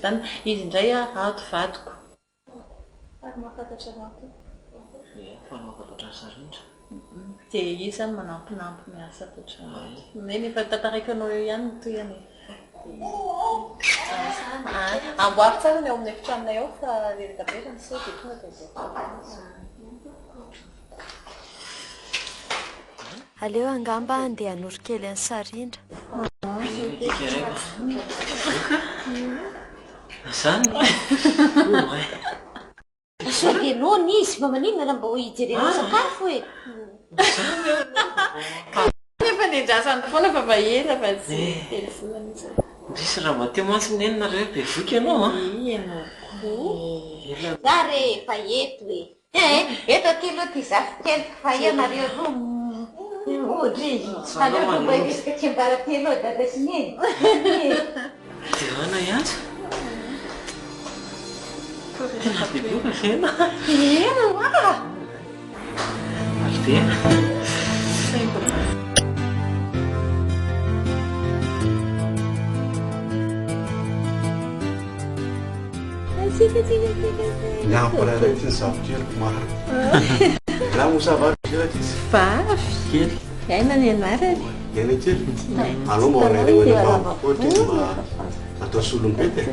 zany izy indray ato vadiko ary mahafantatra anao fa mahafantatra sarindra dia izy zany manampinampy miasa nefa tantaraiko anao eo ihany toyany amboary tsara ny ao amin'ny efitranonay ao fa reraka be raha nisy dia tonga dia aleo angamba andeha hanorokely any Sarindra. Zany sadenony izy mba maninona raha mba ho ijerena sakafo e nefa nidrasany foana fa bahela fa tsy telefonany izy misy raha mba teo mantsy nenina reo be voky ianao za rehefa eto e eto aty aloha ty zafikelyko fa ianareo aloha odry aleo tomba irisika tsymbaraty aloha dada sy neny dia ana ihatra tena beboka vena altena Namporana ty zavokely maro. Raha mosavavyrat izy. Vavy kely aina ny anarany Eny kely. Allo mba onarehoana vavy mba atao solom-bety.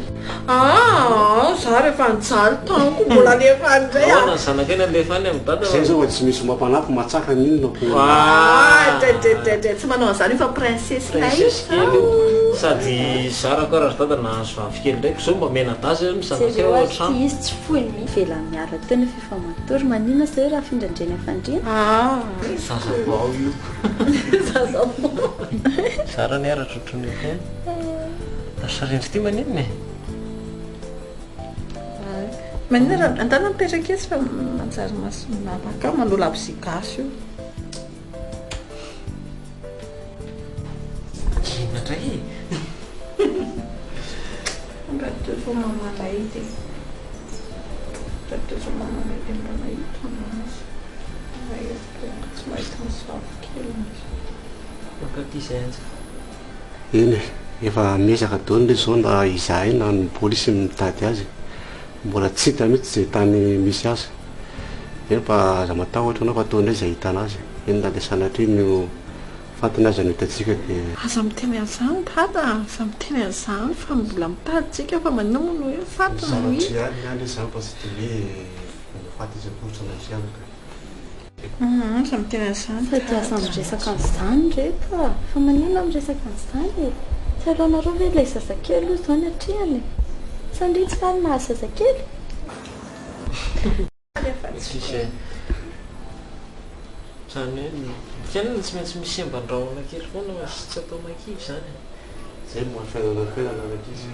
Za rehefa nijaly tanko mbola lefa ndray Ahoana ny zanakena lefany amin'ny dada Zay zao tsy misy mampanampy matsaka n'inona ko. tsy manao an'izany fa princesse princesse kely sady zara koa raha dada nahazo vavy kely ndraiky zao mba mena dazy ny zanakena ao an-trano izy tsy foiny mivela miara tena fifa matory manina zay raha findrandreny afandriana zaza vao io zara ny aratra otrany eo sarindry ty maninona manina antana mipetraka izy fa manjary masonavaka manolo abisigasy io indray rahateo fa mamalaidy rahateo fa mamalaidy mbanahito tsy mahita misy vavokely makaty zay anja Eny efa mesaka daony le zao na izahay na ny polisy mitady azy mbola tsy hita mihitsy zay tany misy azy eny fa aza matahotra anao fa ataonay zay hitana azy eny na dia sanatria no fantiny azy no hitatsika dia aza miteny an'izany dada aza miteny an'izany fa mbola mitaditsika fa manomano hoe fatiny zavatra ihany ihany izany fa tsy dia hoe faty izy akotrana izy ihany aza miteny an'izany fa ty asa miresaka an'izany rehefa fa manina miresaka an'izany tsy alohanareo ve ilay zazakely io zao ny atrehany sandry tsy fany nahazo zazakely sisy zany hoe fiainana tsy maintsy misy semban-drahona kely foana tsy atao makivy zany zay no mahafiainana toerana araka izy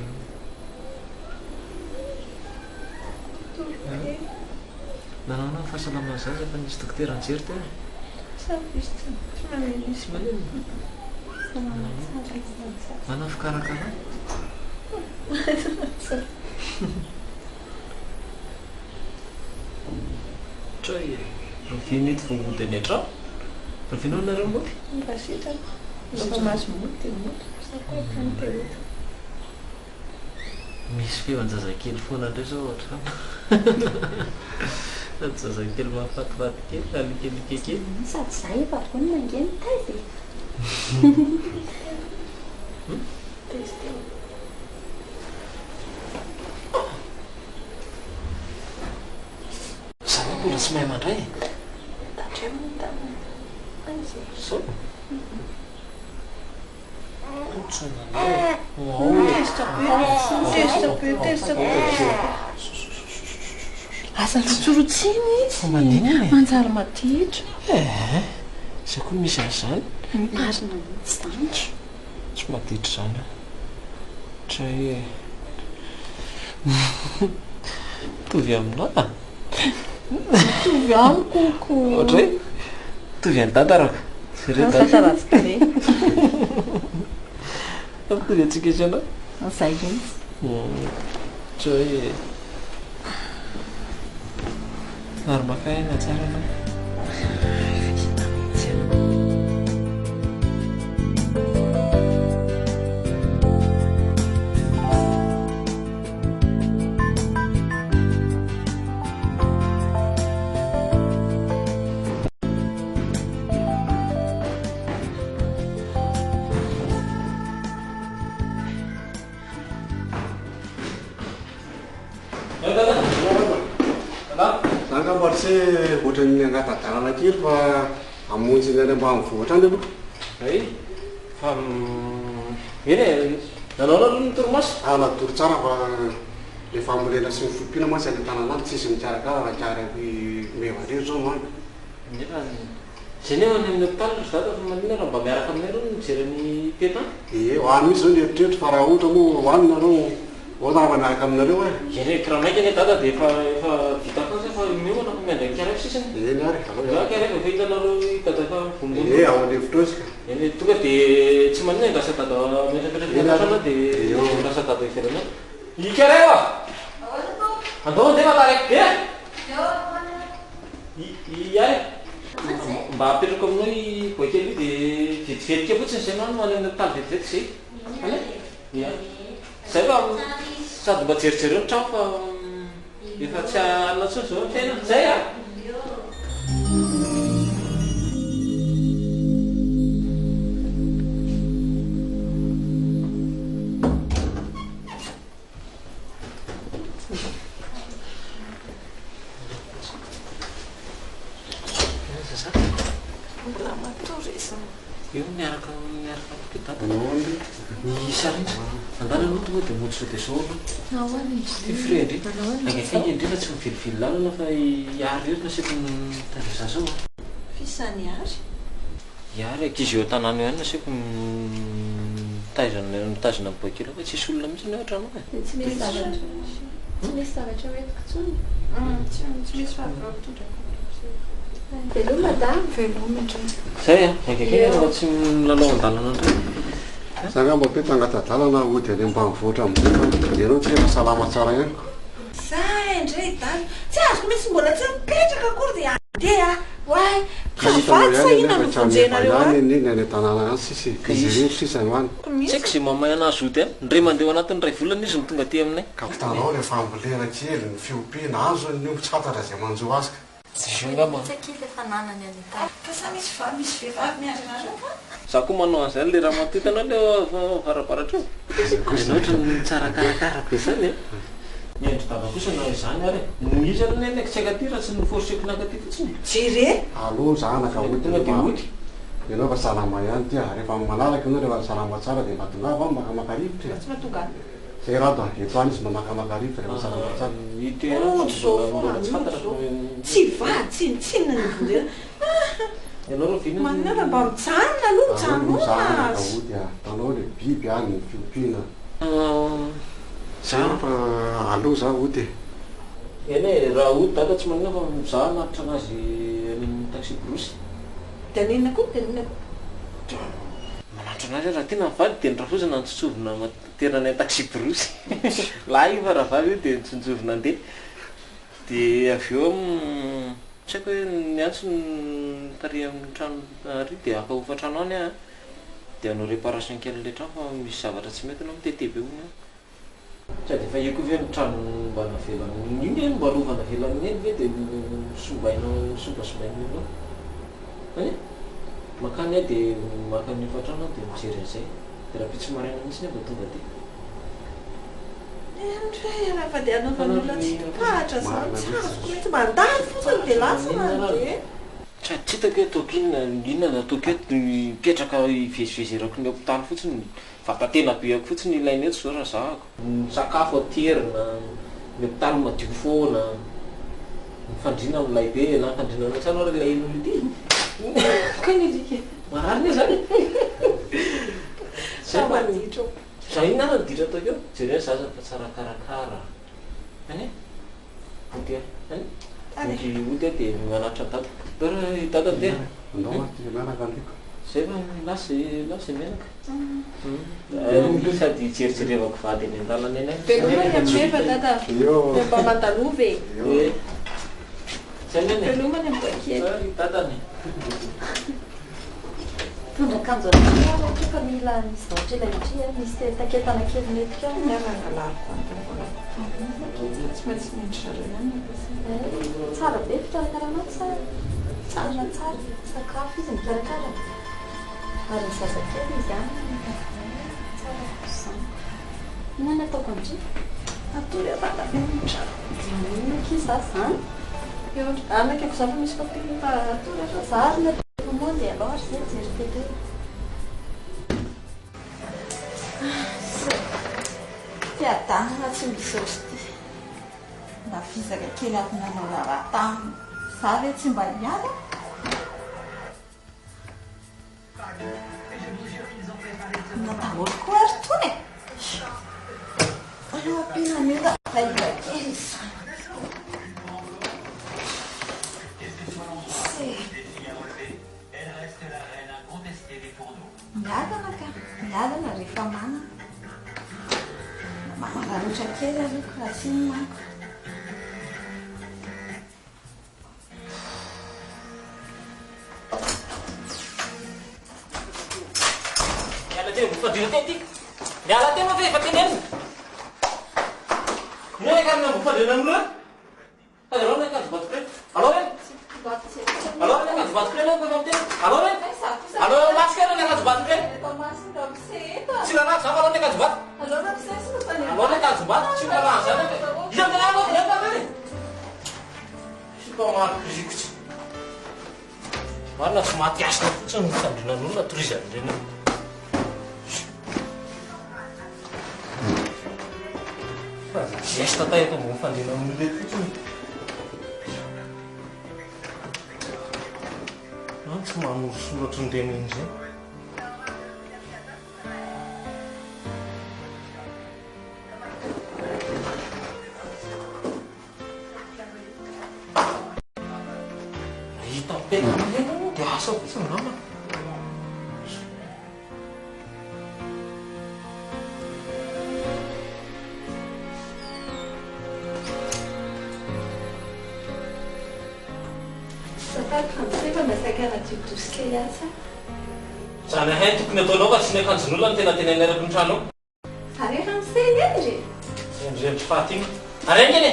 nanao ny fahasalamana zaza fa nisy dokotera anjery teo sy manenina manao fikarakara tray rovino ito vongody atrano rovinao nareo moty misy feon-jazakely foana ndray zao ohatrano zazakely mahafatifaty kely alikelikely sady zay efa vony mangeny taizy zany mbola tsy mahay mandray so aza nitsorotsiny izy manenina manjary maditra zay koa misy an'izany marina mihitsy zany tsy maditra zany tray tovy amina tovy amikoko ohatra hoe tovy any dadaraka fataratsika re ampitovy atsika isanao zay izy tsy hoe ary maka aina tsara anao Zany ngamba tsy ohatran'ny angatadalana kely fa amonjy ny any ambanivohitra any aloha. Ay fa eny nanao aloha ny torimaso Natoro tsara fa rehefa amolena sy mifompiana mantsy any tanàna any tsisy mikarakara kary mevandrero zao no any. nefa zay nefa ny amin'ny hôpitaly ry zata fa manina raha mba miaraka aminay aloha no mijery ny teta Ho any misy zao ny eritreritro fa raha ohatra moa hoany nareo oana miaraka aminareo e. eny kiramaika ane dada dia efa vita kosa fa miomana fa miandraiky karaha sisiny Eny ary. karaha efa hitanareo dada fa vombony Ao an-hevitra eo isika. eny tonga dia tsy manina lasa dada metrapetrapetrana dia lasa dada iferana ikara eo andao andeha mataraiky be iary mba apetrako aminao i boakely io dia vetivetika fotsiny zay nano any amin'ny hôpitaly vetivety zay ia zay fa sady mba jerijereo ny trano fa efa tsy alina tsony zao tena zay a io miaraka dada ny sarindry andana aloha tonga dia montso dia zao aloha ty frendry agnefa indrindra tsy mivilivily lalana fa iary io naseko tandreza zao Fisany ary? iary akizy eo tanàna eo any naseko mitazona boakely fa tsisy olona mihitsy ny ohatrano e Tsy misy zavatra hoentiko tsony. Tsy misy fahavavitondra. Veloma madame. Veloma indray. zay a akeke raha tsy milalao an-dalana indray Zany ngamba pe tangatadalana ody any ambanivohitra amin'izay ianao tsy rehefa salama tsara ihany. Zay indray dala. Tsy azoko mihitsy mbola tsy mipetraka akory dia andeha. Hoay, kafaty sa ina no vonjenareo any? Iny any tanàna any sisy kizireo sisa any. tsy haiko zay mamay anazy ody a ndray mandeha anatin'ny ray volana izy no tonga aty aminay Ka fitanao rehefa ambolena kely ny fiompiana azo ny tsatatra zay manjo azy ka. tsy ngamba Tsakily efa nanany any tany. Fa sa misy vehivavy miandrinareo fa? za koa manao an'izay le raha matoitanao le varavaratra eo zany ohatra ny tsara karakara be zany e ny endry dava kosa na izany ary izy aloha ny anaky tsy aika ty raha tsy niforseko nakaty fotsiny Jere? Aloha zanaka ody tonga dia ody ianao fa salama ihany ty rehefa malalaka ianao rehefa salama tsara dia mba tongava makamaka rivotra. Tsy mahatonga. Zay raha do eto any izy mba makamaka rivotra rehefa salama tsara. mbola tsy fantatra Tsy vady, tsy inona ny vonjena. ianao reo vina Manina mba mijanona aloha, Zanaka mijanona. ody tanao le biby any ny fiompiana. za Fa aloha za ody. eny e raha ody dada tsy manina fa za nafitra anazy amin'ny taxi brosy Danina koa, danina koa. manantro anazy raha tena mivady dia nyrafozana nitsotsovina materana ny taxi brosy laha io fa raha vavy io dia nitsonjovina andeha dia avy eo tsy haiko hoe ny antso ny tariha amin'ny trano ary dia akahofa trano any a dia hanao réparation kely le trano fa misy zavatra tsy mety anao mitete be ony sady efa eko ve ny trano mba navelana iny eny mba alovana velana eny ve dia sombainao sombainao any makany a dia makany efatrano dia mijery an'izay dia raha pitsy maraina mihitsy nefa tonga dia Raha fa dia anaovan'olona tsy tokahatra zany. Tsy azoko mihitsy mba andany fotsiny dia lasa mandeha. tsy hitako hoe ataoko inona nataoko hoe mipetraka ivezivezerako ny hôpitaly fotsiny vatatena be ako fotsiny ilaina eto zao raha zahako ny sakafo aterina ny hôpitaly madio foana ny fandrina amin'ilay be na fandrina anatsy anao ilay in'olo ity Kanidika. marariny zany Sa maditro. za inona na niditra ataoko eo jereo zaza fa tsara karakara any ody any ody ody dia manatra dada dora dada dia Andao ty menaka andiko. zay fa lasy menaka sady jerijerevako vady eny an-dalana eny Veloma ny amin'efa dada. Io Mba mandalova e. hoe zay neny Veloma ny amin'ny dadany Tondra akanjo ohatra fa mila misy zavatra ilay misy taketana kely mety ao. Tsy maintsy miditra zareo ihany. Tsara be fikarakarana tsara. Tsara sakafo izy mikarakara. Ary ny zazakely izy any. Tsara kosa. Inona ny ataoko amin'ity? atory avana femotra kiza zany eo anakako za fa misy fa atory fa zary na monde alors zay jeritety fiadanana tsy misy ozy ty mba fizaka kely aby nanao rahatany za ve tsy mba hiala nataholo koa ary tony alo ampinamila fahiva kely izany miadana ka miadana rehefa manana manararotra kely aloko raha tsy ny manko miala tena vofadrina teny ty miala tena fa efa teny enina noeka amina vofadrina amina alô ne akanjo bato kreny alô reny alô ne akanjo bato kreny efa miteny alô reny alô masika reny akanjo bato kreny tsy lanaky za fa alô ne akanjo bato alô ne akanjo bato tsy malany zany izy amtena alô enta reny maro krikotsy marina tsy maty asina fotsiny mitandrinan'olona torizany reny esta tay eto ambony fandrina amin'ile fotsiny tsy mamosolatry ny reny iny zay hita mipekana dia asa fotsiny nama zany hay tokony ataonao fa tsy ny akanjon'olona ny tena tena inarako ny trano arehefa miseny eny re endrevitry faty igny arengeny e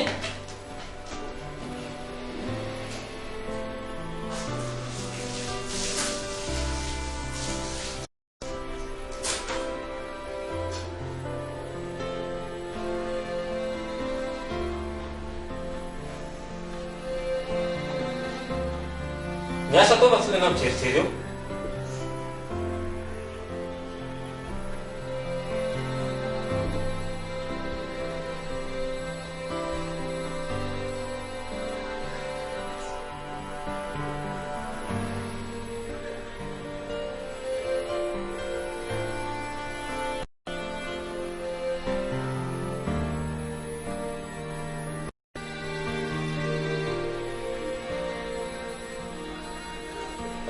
miasa tao fa tsy lena mijerijery eo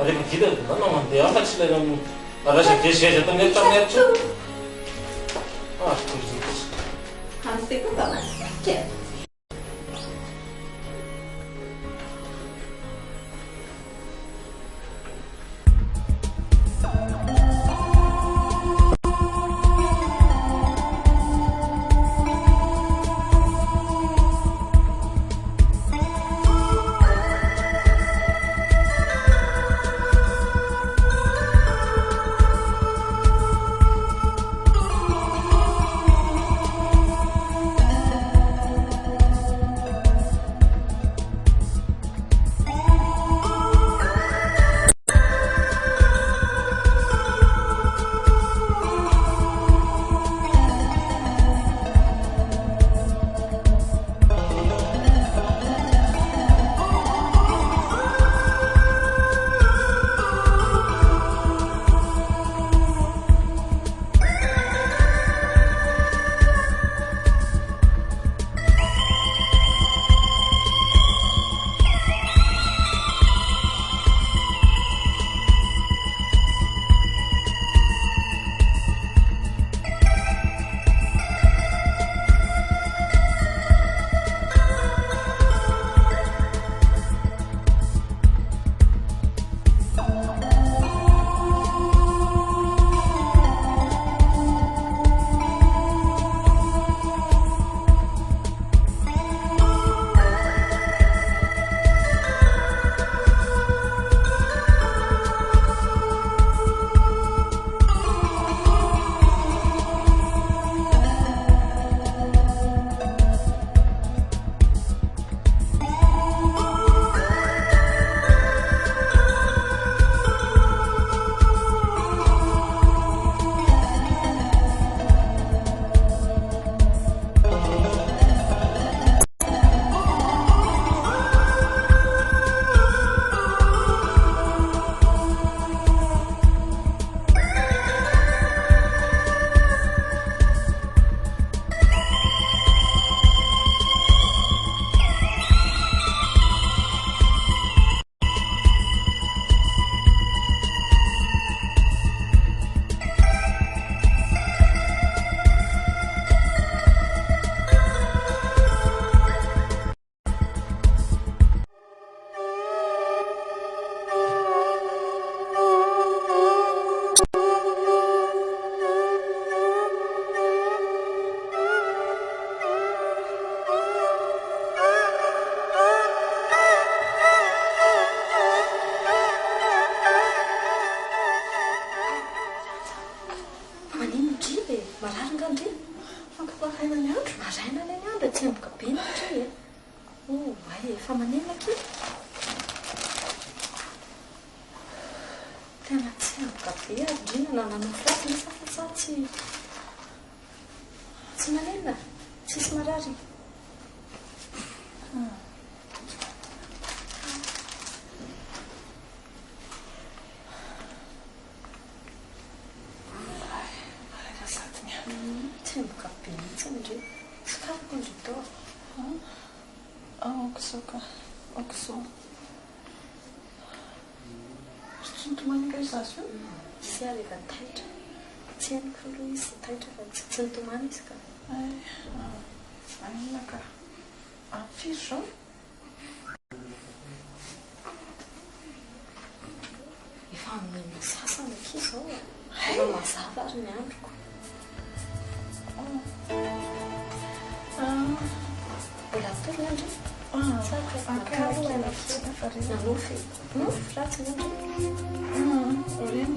rehefa vita na mandeha afa tsy lena raza vezivezy atao amin'ny eritry amin'ny eritry am'izay koa mba masika dia tsy amboka be natray ay efa manenaka tena tsy amboka be adrinana nanao filasy ny safatsa tsy manena tsisy marary tsy amboka be mihitsy ndre sakafoko ndre tao okosoka okoso tsyntomany izazy io sy ary efa taitra tsy hainiko aloha izy taitra fa tsy nitomany izy ka anonaka amfiry zao efa amin'ny sasany aki zao efa mazava ary ny androko mbola atorina andre nanofy ratsy ny andre reny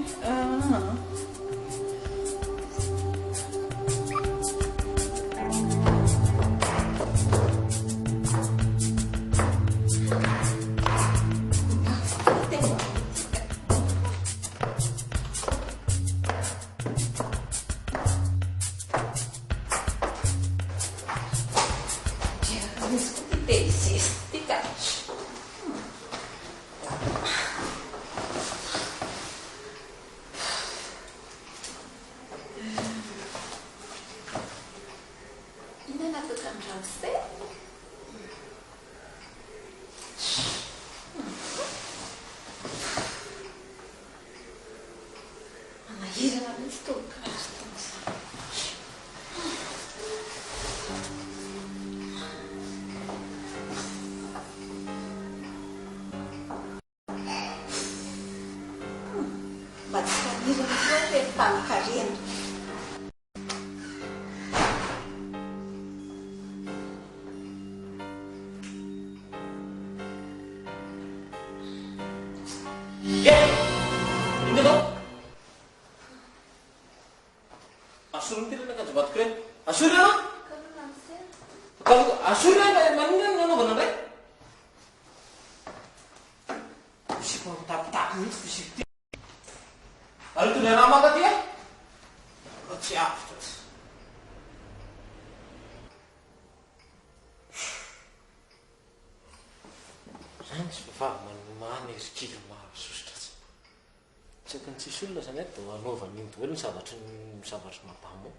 tsisy olona zany do anaovany iny ny zavatry mabamo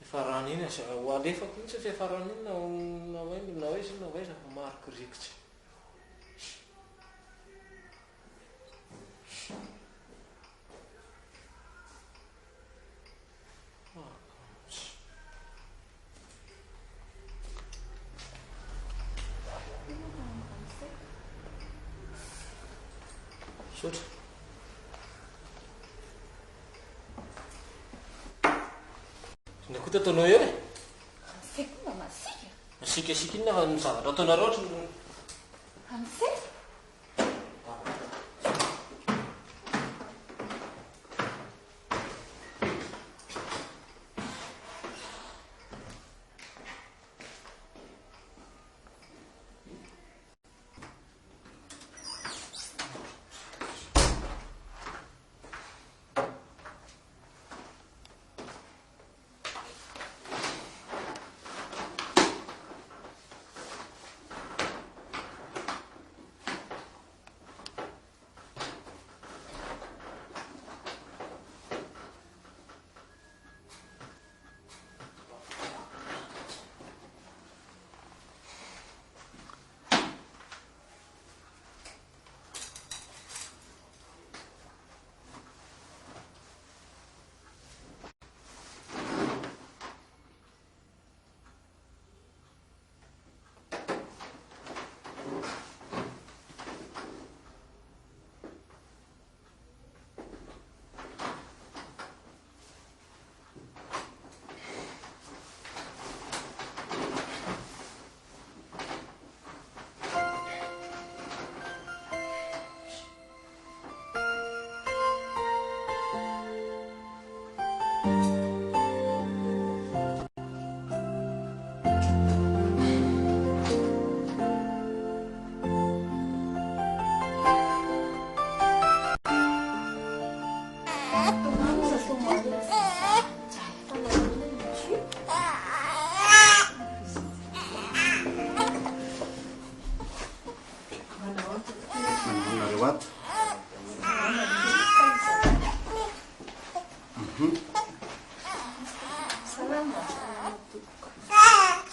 efarana iny alefako mihitsy fa efarana iny na oaiza mariko rikitsy sotra nako tataonao eo Secondo masika. Masika iny na ny zavatra ataonareo ohatry Am'zay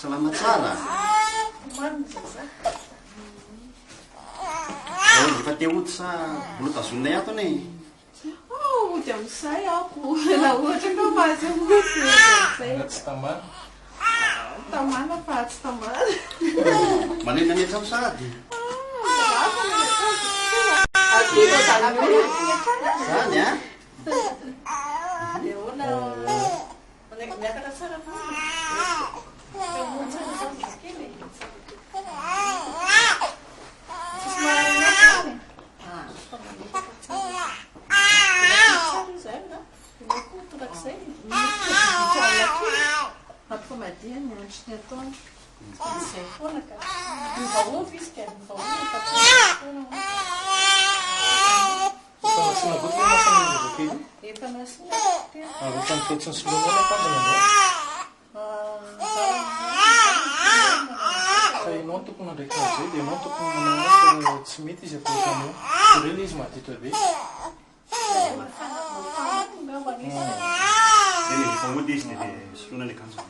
salama tsara efa te ody sa mbola tazonina atony e ody amin'izay ako raha ohatra ka mahazy am'zay tsy tamana tamana fa tsy tamana manena ny atrano sady zany a miakatra tsara ampifamadiany andro ny ataony izay foana ka mivaovy izy ka fanasina boky masan'izakely efa nasina avotany toetsiny solomona tanjana fa ianao tokony ndraiky azay dia ianao tokony manana tsy mety izy akotanao reny izy mahdito be efa ody izy dia solona ny akanjo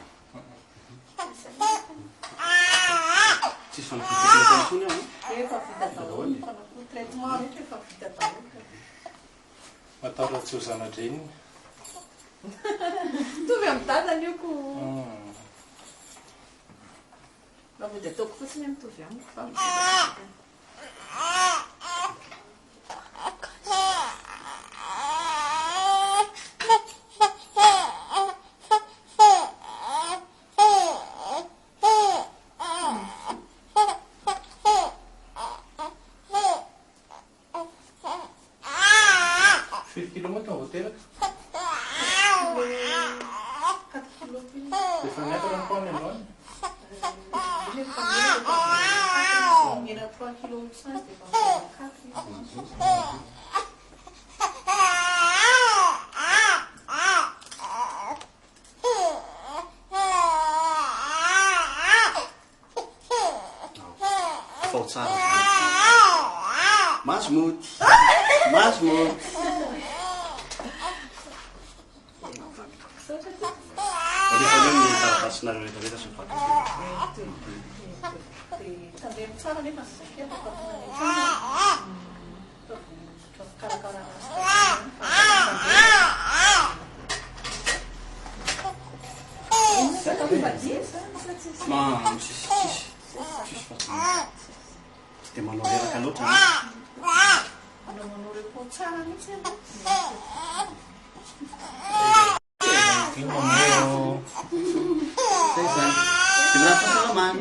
tsisy fanafitikanatanysony aho efa vita daholo fanafo traitement rehetra efa vita daholo matao raha tsy ho zanadreniny tovy amin'ny dadany io ko raha vody ataoko fotsiny mitovy amiko fa kilomètre voateraka efa miakatra ny paony androany mira 3 kilo 5 dia fao tsara masomody masomody taratasinareo rehetrarehetra sy tandremo tsara nefa sakela karakara tsy dia manao reraka loatra manao repo tsara mihitsy zay zany dia miraha fahasalamany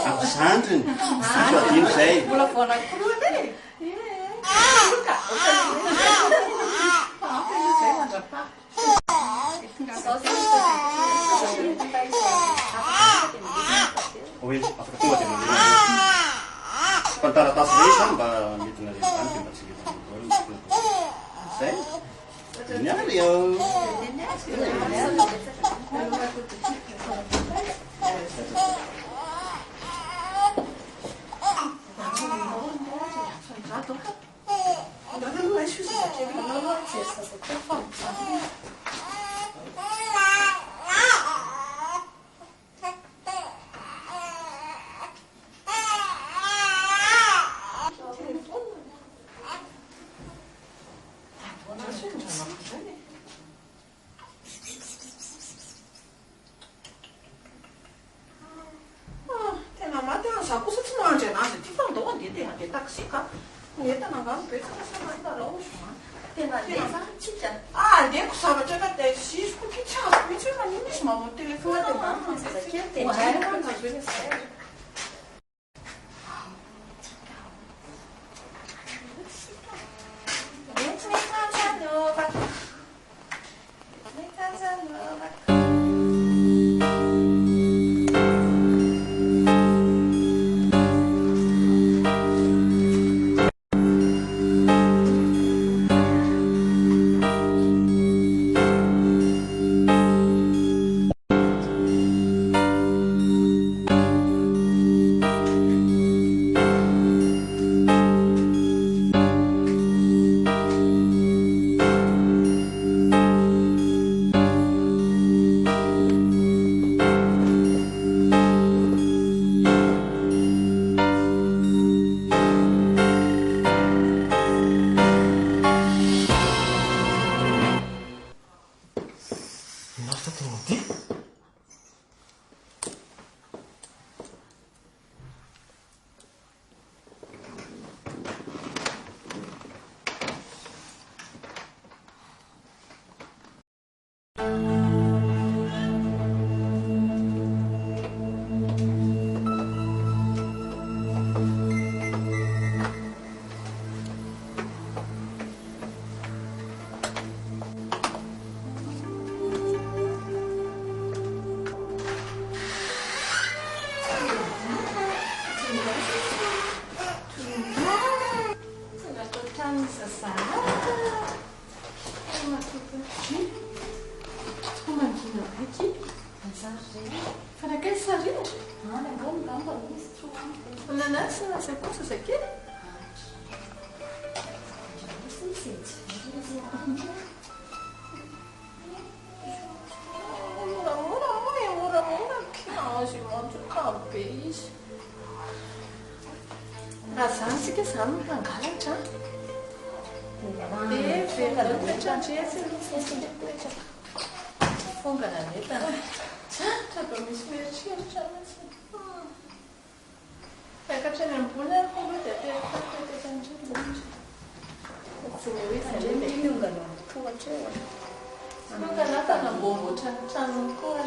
ampizandriny adino zay mbola voanakoroa e zay mandrapa hoe afaka tonga dia mandeha fantaratasy re zany mba mety nareo zany dia mba tsy zay niary eo tena maty za kosa tsy mahandry anazy ty fa ndao andeha dia andeha taxika netana angano betsaka samantarao tena andeko zavatra ka dia ziziko ty tsy azo mihitsy hoe manino izy mamao telefona Raha zany sika zany mangalatra dia vegarehetra ndresy fongana netana traba misy mieritreritra mihitsy fakatra any ambony ary fonga dia Fiongana tohatra eo. fongana tanambomboatra ny tranony koa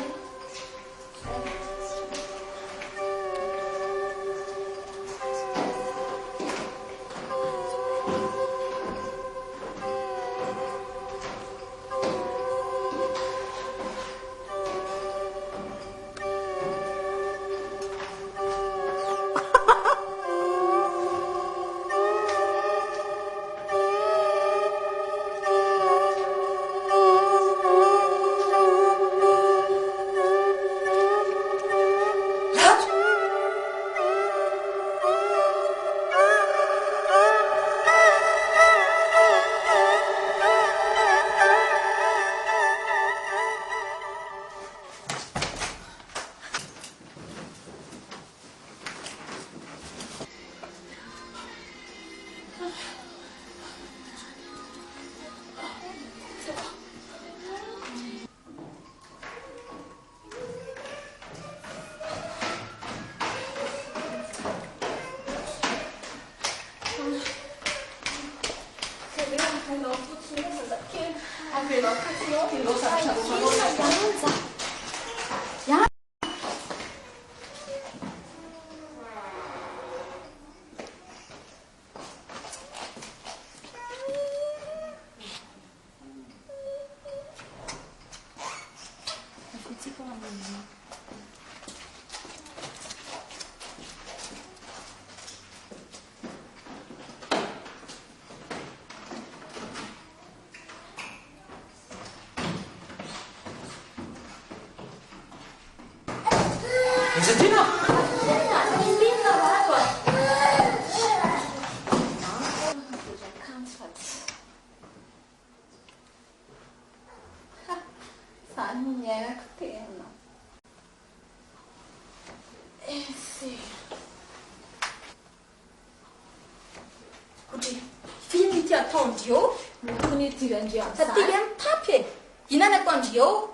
tapy inana ataondreo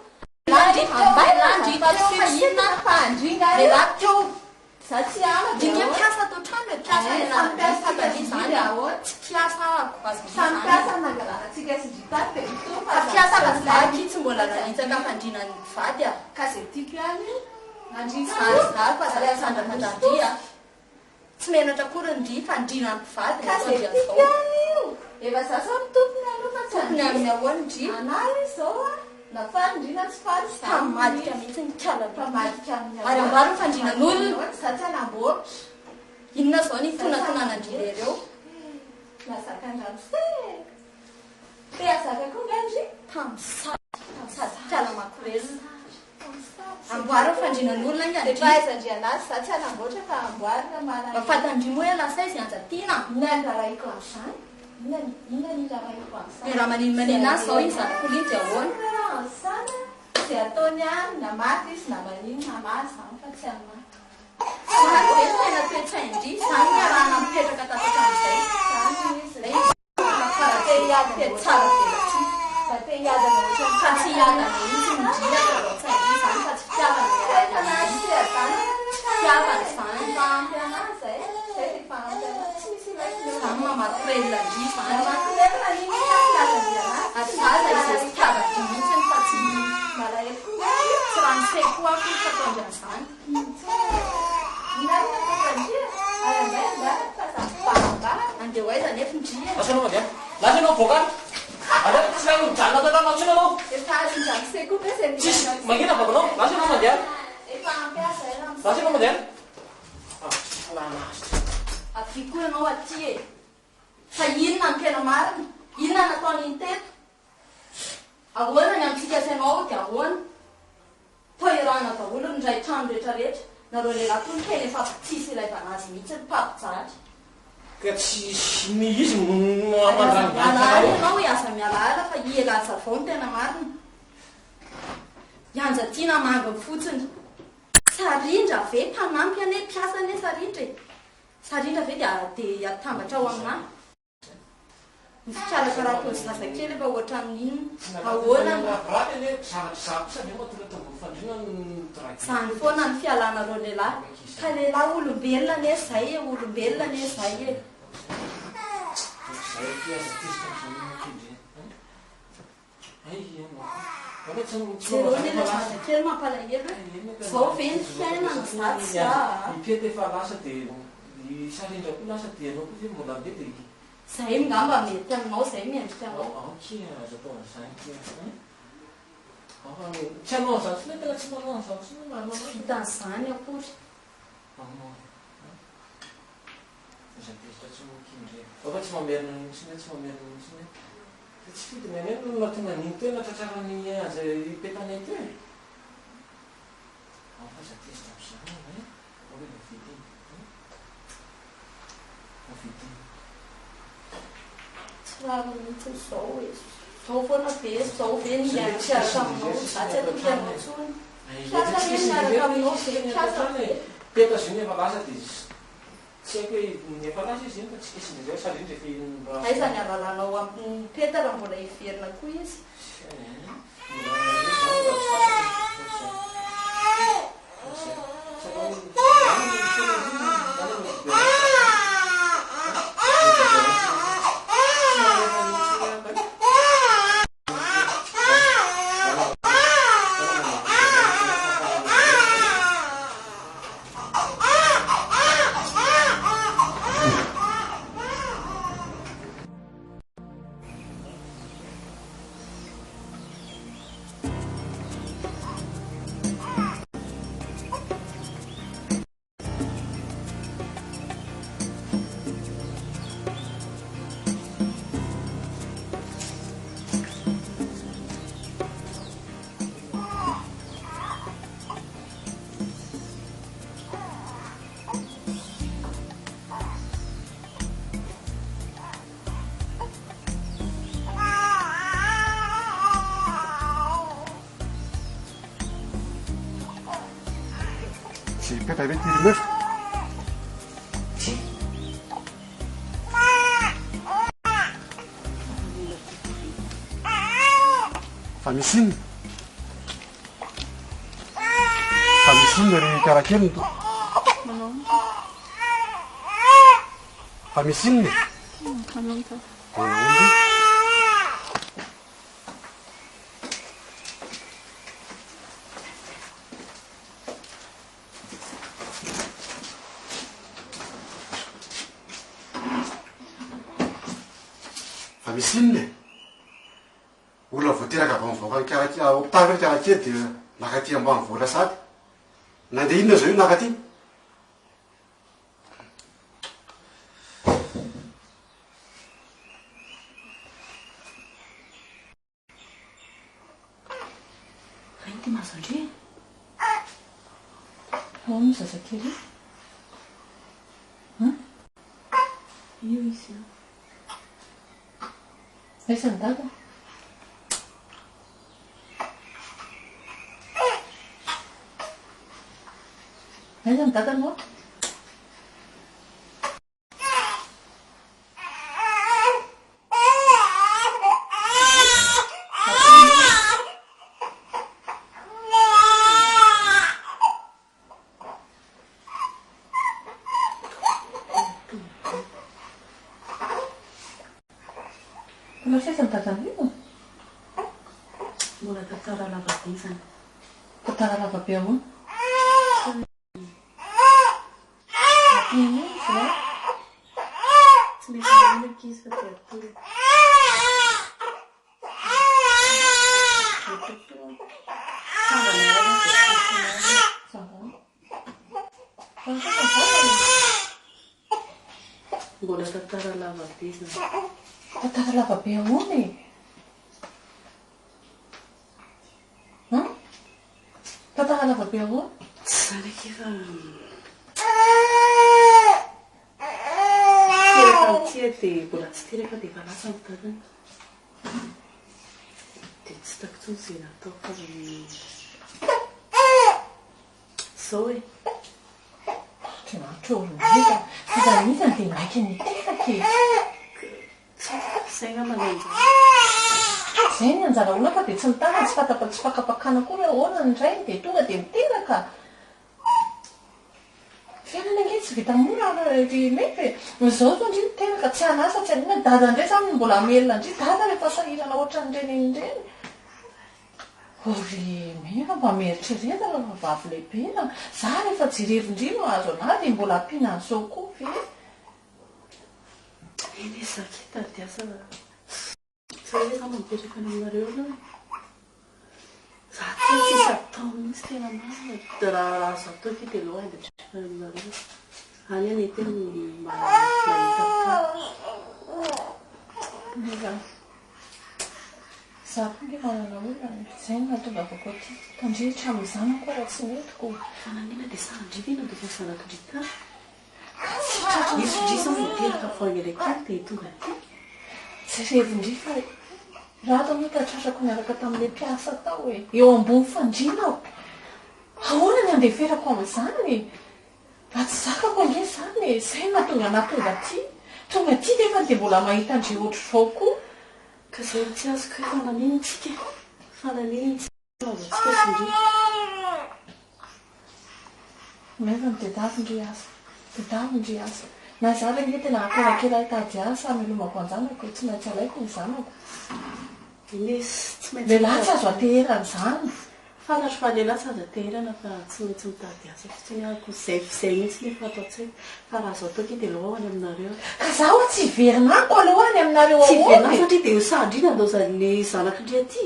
landry dinga piasa atao trano piasa vaky tsy mbola nanitsaka fandrinany vady sandrafandria tsy menatra kory ndry fandrinany vady Efa sasa mitopony aloha fa tokony amin'ny ahoany ndry anary izao a na fandrina tsy faly tamadika mihitsy ny tamadika amin'ny ary ambaro fandrinan'olona satsy anamboatra inona zao ny tonatonanandry lereo nazaka andrano te azaka koa ngandry tamsatiala makorezina amboary fandrinan'olona efa aizandry anazy satsy anamboatra fa amboarina mana mafatandrimo hoe lasa izy anjatiana minandraraiko am'izany inona ny raraiko am'izany raha manino azy zao izy zakoliny dia ahoana sana tsy ataony any na maty izy na manino na mazy zany fa tsy amaty tena toetsaindry zany arahana mipetraka tataka am'izay zany izy te hiady te tsara velatsy fa te hiadana ohatra fa tsy hiadana izy midria tsaindry zany fa tsy fitiavana fiavany zany fahampy anazy zay ty fahampy anazy tsy misy zany mamakorelona ndry zany makorelona iny fiavany anazy azaza izy fitiavany mihitsy fa tsy malaelo tsy raha niseko koa ko fataondry an'izany andeha ho aiza nefa ndria Lasanao mandeha. Lasanao bokany. Ada tsy raha mijanona tao trano antsika anao. efa azondrano seko be zay Tsisy mankina bakonao. Lasanao mandeha. efa ampiasa ela Lasanao mandeha. Lalazy. avy koa ianao aty e fa inona ny tena marina inona nataony ny teto ahoana ny amintsika sainao dia ahoana toerana daholo ny ray trano rehetrarehetra nareo lehilahy toy ny tena efa tsisy ilay banazy mihitsy ny mpampijaly ka tsy ny izy amandranydany ianao hoe aza mialaala fa ielaza vao ny tena marina ianja tiana manga fotsiny sarindra ve mpanampy ane mpiasa ane sarindra ve dia atambatra ao aminah ny fikarakarako ny zazakely efa ohatra amin'inona ahoana zany foana ny fialanareo lehilahy ka lehilahy olombelona ane zay olombelona ane zay e zereo nele zazakely mampalahelo zao ve ny fiainana zatsy ipety efa lasa dia sarindra koa lasa dia anao koa mbola be dia zay mingamba mety aminao zay miendrika anao aza atao an'izany tsy hanao an'izany sina tena tsy manao an'izany sina vitan'izany akory zatezitra tsy mokindre afa tsy mamerina sina tsy mamerina sina tsy fidiny any no natonga niny toe natratrarany aza ipetany ty e afa zatezitra am'izany hoe mavidiny mavidiny tsy raro mihitsy zao e zao foana be zao ve ny miaraka aminao zatsy atokanao tsony piasa ve miaraka aminao be piasa peta ziny efa lasa dia tsy haiko hoe ny efa lasa izy iny fa tsy kesiny zao sarindra efa aizany alalanao amin'ny peta raha mbola hiverina koa izy peta ve tirimefo fa misy inona ry karakely to fa misy inona misy inona olona voateraka avy am'nyvaoka nykaraky opitavy ry karakely dia nakaty ambany vola sady nandeha inona zao io nakaty ray ty mazandre ao ny zazakely io izy aiza ny dada aiza ny dada anao Masaiza ny dadany io? Mbola tantara lava be izany. Tantara lava be ahoana? Ino izy a? Tsy misy manaka izy fa dia atory. Mbola tantara lava be izany. Tantara lava be ahoana e? Fatahana vabe ahoa? Tsy zany efa teraka tia dia mbola tsy teraka dia efa lasa mitadiny. Dia tsy hitako intsony izay natao fa izao hoe Trorona fizaramisany dia maika ny teraka e. Zay ngamanenjy. Zay ny anjara olona fa dia tsy mitana tsy tsy fakapakana koa hoe ahoana ny ray dia tonga dia miteraka. Fiainana ange tsy vita mora mety izao zao ndry miteraka tsy anasa tsy anina dada indray zany mbola amelona indry dada rehefa sahirana ohatran'ireny indreny. Ory mena mba mieritrereta raha vavy lehibe na za rehefa jerevindry no azo anahy dia mbola ampiana an'izao koa ve. Eny zakita dia asa zay hoe za mipetraka any aminareo aloha za tia tsisy atao mihitsy tena marina dia raha azo atao ty dia aloha hipetraka any aminareo any any tena mahita za koa nge manana olona zay no nahatonga avako ty tandrehitra amin'izany koa raha tsy metiko. fananena dia sa andrivina dia fa zanakindritara isodrisa miteraka foagnerekany dia tonga ty jerevindry fa raha atao mety atrasako miaraka tamin'ilay mpiasa tao hoe eo ambony fandrina aho ahoana ny andeferako amin'izany raha tsy zakako ange zany zay nahatonga tonga ty nefa dia mbola mahita andre ohatr'izao koa ka zay tsy azoko hoe fananenitsika fananenitsika azotsika sindri maivany dedavindry asa na za regny tena akarakela hitady asa milomako anjanako tsy maintsy alaiko ny zanako tsy lehilahy tsy azo ateherany zany fanatro fa lehilahy tsy azo ateherana fa tsy maintsy mitady asa fotsiny ako zay mihitsy nefa atao tsy fa raha azo atao ke dia aloha any aminareo ka zaho tsy iverinako aloha any aminareo tsy iverina satria dia sandrina andaozany zanakindri aty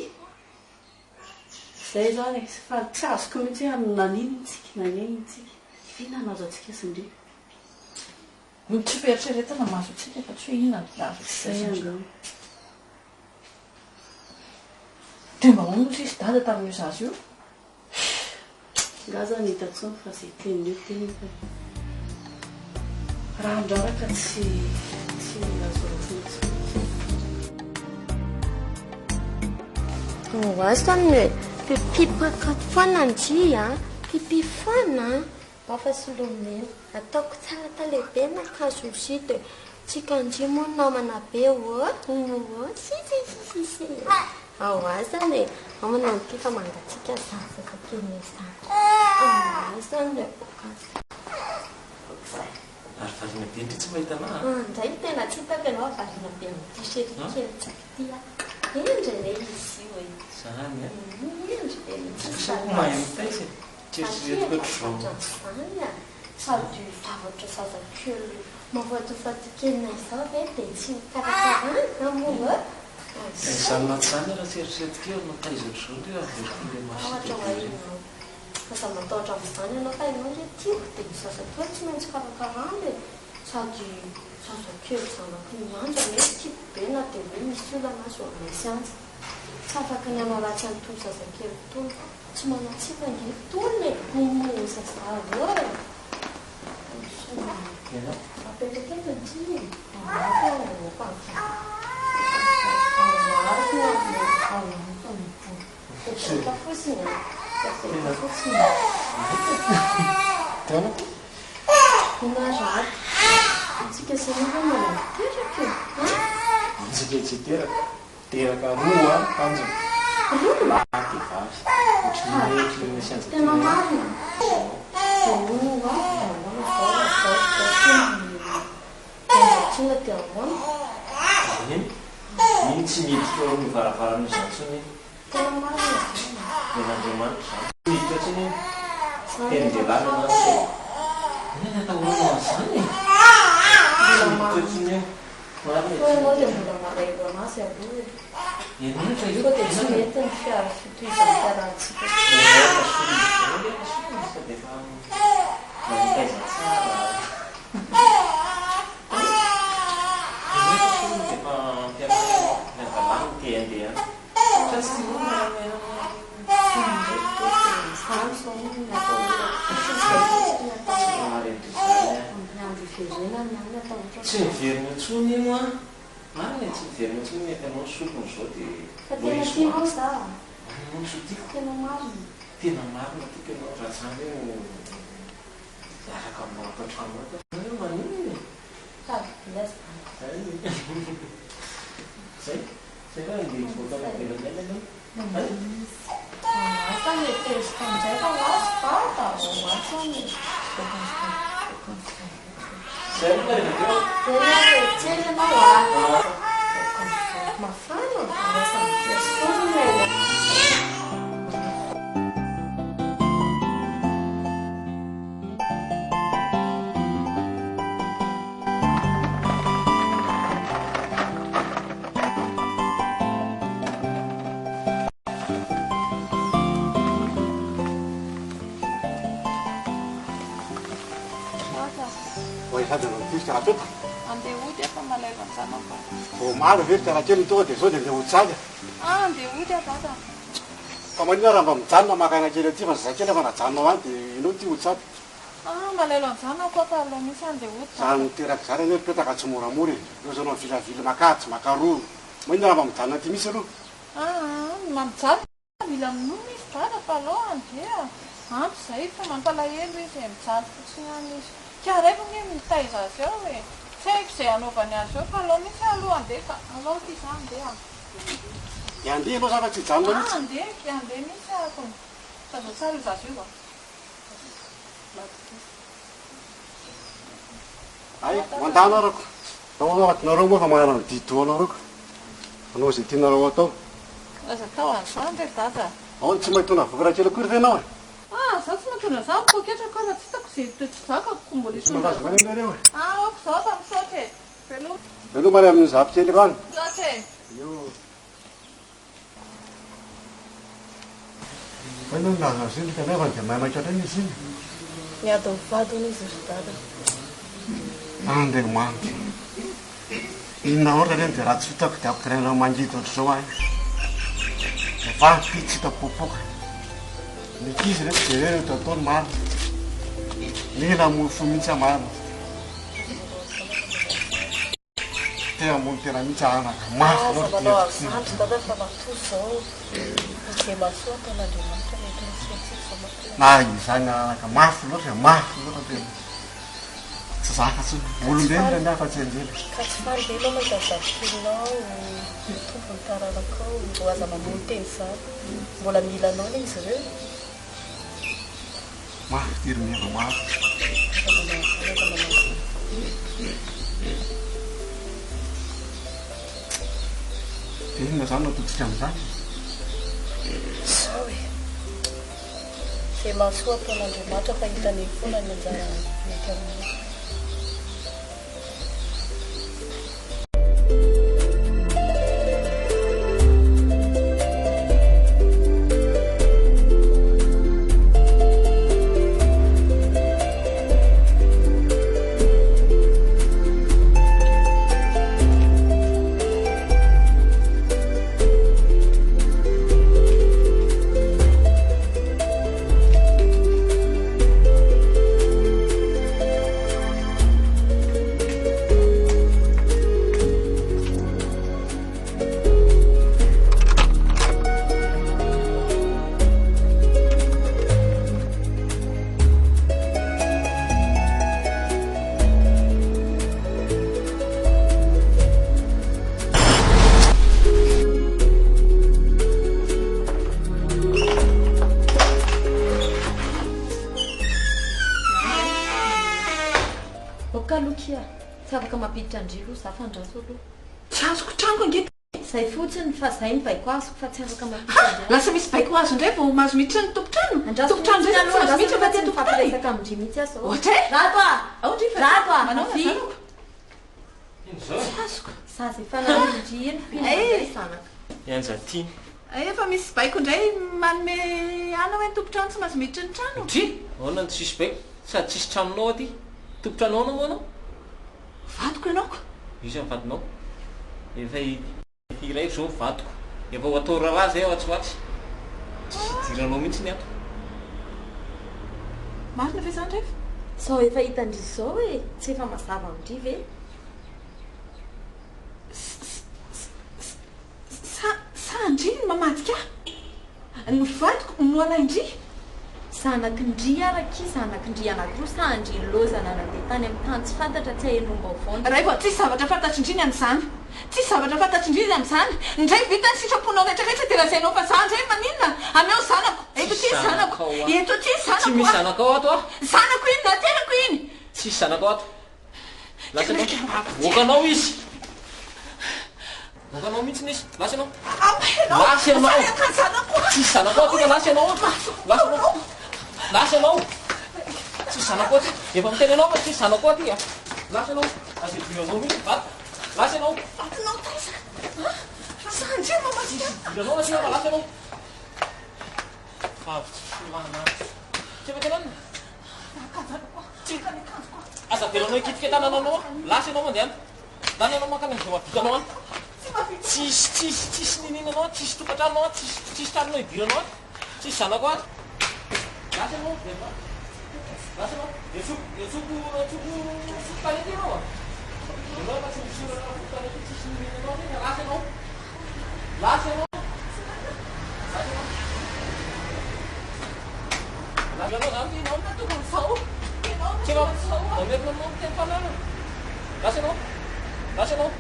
zay zany fa tsy azoko mihitsy hoe naninitsika nanenitsika fihinana azo atsika sindri tsy fieritreretana mahazo atsika fa tsy hoe inona zay angao dia mba hono sisy dada tamin'io zazy io nga zany hitatsony fa zay tenio teny fa raha andraraka tsy azorofony Wastany pipipakato foana ny dia pipifana bafa solomena ataoko tsara talehibe na kazo sito tsika ndry moa namana be sisisisisi ao azany amana nytifa mangatsika zazaka kely zany azany ary varina be ndry tsy mahita anah ndray tena tsy hitako ianao varina be amin'ny tisety kely tsakitia endry le izy io e zany endry be mahay mitaisa tieritreretiko ohatr'izao zany a sady zavatra zazakely mavatofatikena izao ve dia tsy mikarakarana moa zany naty zany raha tieritreretiko eo nataiza ohatr'izao ndio ohatra mahinao aza matahotra amin'izany ianao fa ianao nge tiako dia ny zazakely tsy maintsy karakarana sady zazakely zanaky ny anja mety tiako be na dia hoe misy olana azo amaisy anja tsy afaka ny anao ratsy anytolo zazakely tolo tsy manatsiaka nge tolony momoza zavo apelekely ty fotsiny fotsiny inazaty tsika sanaa teraka tsika tsy teraka roa tanjona ty vavy ohatrany sianja tena marina tsina dia ahoana iny tsy miditra mivaravarana izantsony tena marina en'andriamanitra zany miditra tsiny teny-delana na nena atahoana zany miditra tsiny fa ianao dia mbola maraivo anazy aloha enatra io fa dia tsy mety ny fiara fitohizany fiarantsika defa manitaiza tsara defa miavalany ty andeha zany so tsy miverina ntsony ino a marina tsy miverina ntsony ekanao sopony zao dia sotiako tena marina tiako ianao ratsany io araka amin'natatrano maniny zay raha andeha voatana velanelana Andeha ody efa malaila amin'izany Vao maro ve fiara kely tonga dia zao dia andeha hotsaka. andeha ody bata. Fa manina raha mba mijanona makana kely aty fa zazakely efa najanonao any dia inao ty hotsaka. Malaila amin'izany ako fa aloha misy andeha ody. Zany miteraka zany anie petaka tsy moramora e. Eo zanao vilavila makatsy makaroa. Manina raha mba mijanona aty misy aloha. Mampijaly mila minoa misy bata fa aloha andeha ampy izay fa mampalahelo izy mijaly fotsiny any izy. Karefa nge mitaiza azy eo e. Tsy haiko izay anaovany azy eo fa aloha misy aloha andeha fa aloha ty za andeha. Andeha aloha zafa tsy hijanona mihitsy. Andeha misy ako. Fa zao tsara izy azy io va. Ay, mandana arako. Ao anatinareo moa fa manana dito anareo. Anao izay tianareo atao. Aza tao an'izany re dada. Ao tsy mahitona vokatra kely akory ve ianao e? Zaho tsy matona zany poketra ka raha tsy hitako izay toetra zakako mbola iso. Malazo many aminareo e. Oako zao tamin'saotra e. Veloma. Veloma any amin'ny zavy kely rany. Saotra e. Fa ino naza ziny kanefa dia maimaka otrany izy iny. Miady mivadiny izy ry dada. Andeha manty. Inona ohatra reny dia raha tsy hitako dia ampirenao mangidy ohatr'izao ahy. Efa ty tsy hitako popoka. Nikizy rehetra dia reny eto ataony marina. Mila mofo mihitsy amarina. Tena mono tena mihitsy anaka mafy loatra dia Andro dada fa matoy zao. Izay masoa ataon'Andriamanitra mety misy antsika matoy. na izany anaka mafy loatra tena. Tsy zakatsy olombelona ny afa-tsy anjely. Ka tsy faly be aloha mahita zafikinao, tompony taranakao, mbo aza mamono teny izany. Mbola mila anao le izy ireo. Mafy tirimeva mafy. Dia inona zany no ataontsika amin'izany? Sao e. Izay masoa ataon'Andriamanitra fa hitany foana ny anjara mety aminao. Tsy afaka mampiditra andrilo za fandraso aloha. Tsy azoko trango angety. Zay fotsiny fa zay ny baiko azoko fa tsy afaka mampiditra andrilo. Lasa misy baiko azo indray vao mahazo miditra ny tompotrano. Tompotrano indray zany mahazo miditra fa tia tompotrano. Resaka amindry mihitsy azo. Ohatra e? Rato a! Aondry fa Rato a! manao Vy. zanako. Inzao Tsy azoko. Zaza efa nanindry eny mpinazay zanaka. ianjaty Efa misy baiko indray manome ana hoe ny tompotrano tsy mahazo miditra ny trano. dry ahoana ny tsisy baiko sady tsisy tranonao aty tompotrano ao moa anao Vadiko ianaoko. izy amin'ny vadinao efa iraiko zao vadiko efa ho atao raharaha zay ao atsoatsy tsy hidiranao mihitsy ny ato marina ve zany rehefa sao efa hitandry izao hoe tsy efa mazava amindry ve sandry ny mamadika ny vadiko no alaindry zanakindry araky zanakindry anakiroa sandry lozana nandeha tany amin'ny tany tsy fantatra tsy hahelomba vaona raha tsisy zavatra fantatrindriny am'izany tsisy zavatra fantatrindriny am'izany ndray vita ny sitraponao rehetrarehetra de lazainao fa zandry hoe maninona ameo zanako eto ty zanako eto ty tsy misy zanako ao ato a zanako iny na tenako iny tsisy zanako ato vokanao izy vokanao mihitsy nisy lasy anao lasy anao tsisy zanako ato ka lasy anao lasy anao lasy anao tsisy zanako aty efa miteny anao fa tsisy zanako aty a lasy anao azeviranao mihitsy vato lasy anao sandry mamadika viranao lasy anao lasy anao favotsylana tsy efa tenanina asa veranao ikitika tanana anao lasy anao mandeha tany anao makany zao avitanao any tsisy ninina anao tsisy tokatrano anao tsisy tranonao idiranao any tsisy zanako aty lasy anao lasy anao etsoko tanety anao anao fa tsy misorana tanety tsisy ninina anao ty lasy anao lasy anao lasy anao lasy anao zany tinao tokony zao tsy mamerina anao miteny fanana lasy anao lasy anao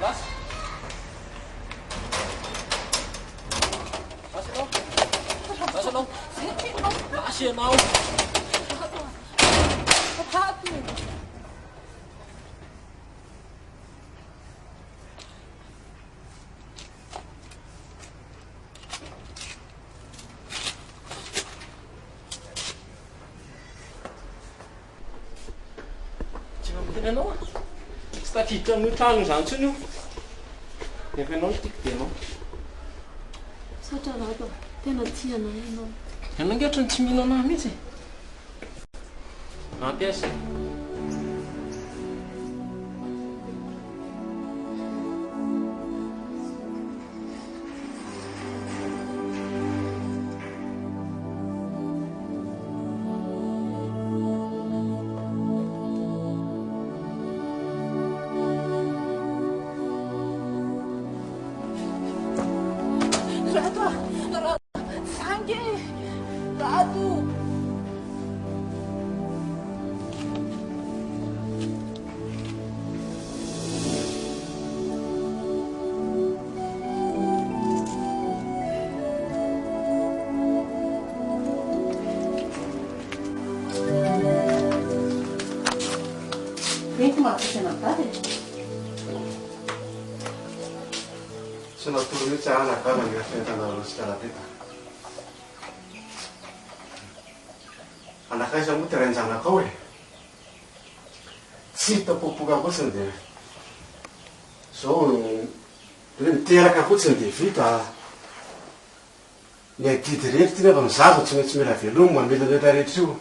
lasy lasy anao lasy anao lasy anao anao tsy tafiditra amin'ny trano izany tsony io efa ianao no tiako dia anao satra raha tena tia anao ianao ianao ngetra ny tsy mino anahy mihitsy ampiasa tsy natoro mihitsy anagala ny afentanarosikarateta anakaisa moa ty rainjanakao e tsy hitapopoka fotsiny de zao hoe miteraka fotsiny de vita ny adidy rehetra ty nefa mizava tsy maintsy mila velomo mamela rehetra rehetra io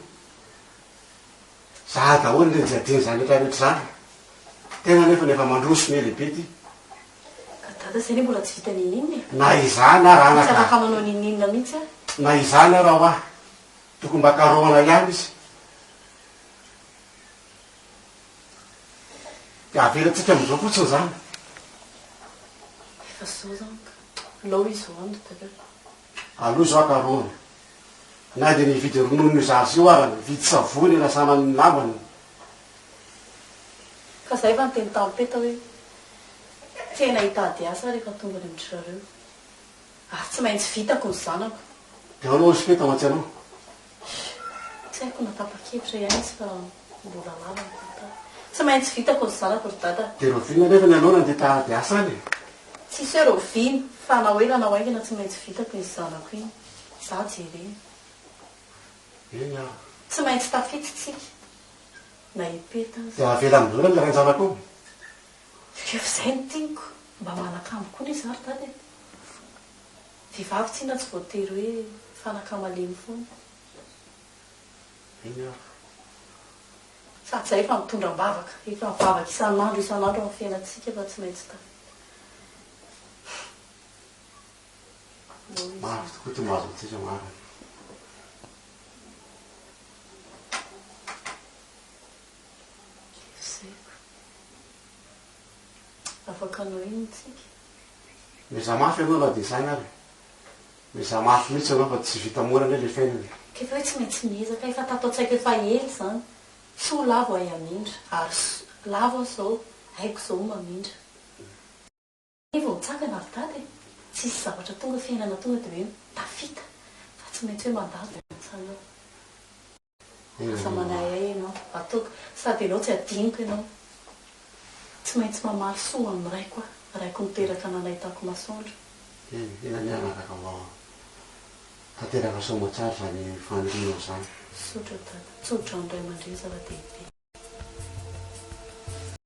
za daholo le jiadiny zany rehetra rehetra zany tena nefa nefa mandroso me lehibe ty dada zay ne mbola tsy vita nininna na izany a raha tsy afaka manao nininna mihitsy a na izany a raha ho ah tokony mba karoana ihany izy de avelatsika amizao fotsiny zany efa zao zany lao izy ho ando dada aloha zao akaroana na de nividy ronono zazy io ary vidy savony lasana ny namany fa zay efa nyteny tampeta hoe tena hitady asa rehefa tonga ny amindry zareo ary tsy maintsy vitako ny zanako de anao sy feta matsy anao tsy haiko natapa-kevitra ihany izy fa mbola lala tsy maintsy vitako ny zanako ry dada de ro vina nefa ny anao nandeha tahady asa any tsisy hoe ro viny fa nao ela nao aingana tsy maintsy vitako ny zanako iny za jereny eny a tsy maintsy tafitsitsika na ipeta azy de avela amizona ny rainjanako rehefa zay ny tiniko mba manakamo koa ny zary dady vehivavy tsina tsy voatery hoe fanakamalemy foana eny a sady zay efa mitondra mbavaka efa mivavaka isan'andro amin'ny fiainatsika fa tsy maintsy ta maro tokoa ty mahazo tsika maro afaka anao iny tsika miza mafy anao la de zany ary miza mafy mihitsy anao fa tsy vita mora ndray le fiainana kefa hoe tsy maintsy miezaka efa tatao tsaiko efa ely zany soa lavo ay amindra ary lavo zao haiko zao mamindra vao mitsangana avy tady tsisy zavatra tonga fiainana tonga de hoe tafita fa tsy maintsy hoe mandady sanao asa manayay ianao ataoko sady anao tsy adiniko ianao tsy maintsy mamaly soa amin'ny raiko a raiko miteraka nanahitako masoandro ena ny anaraka avao tanteraka soa matsara zany fanirianao zany sotra dada tsotra andray aman-dreny zava-dehibe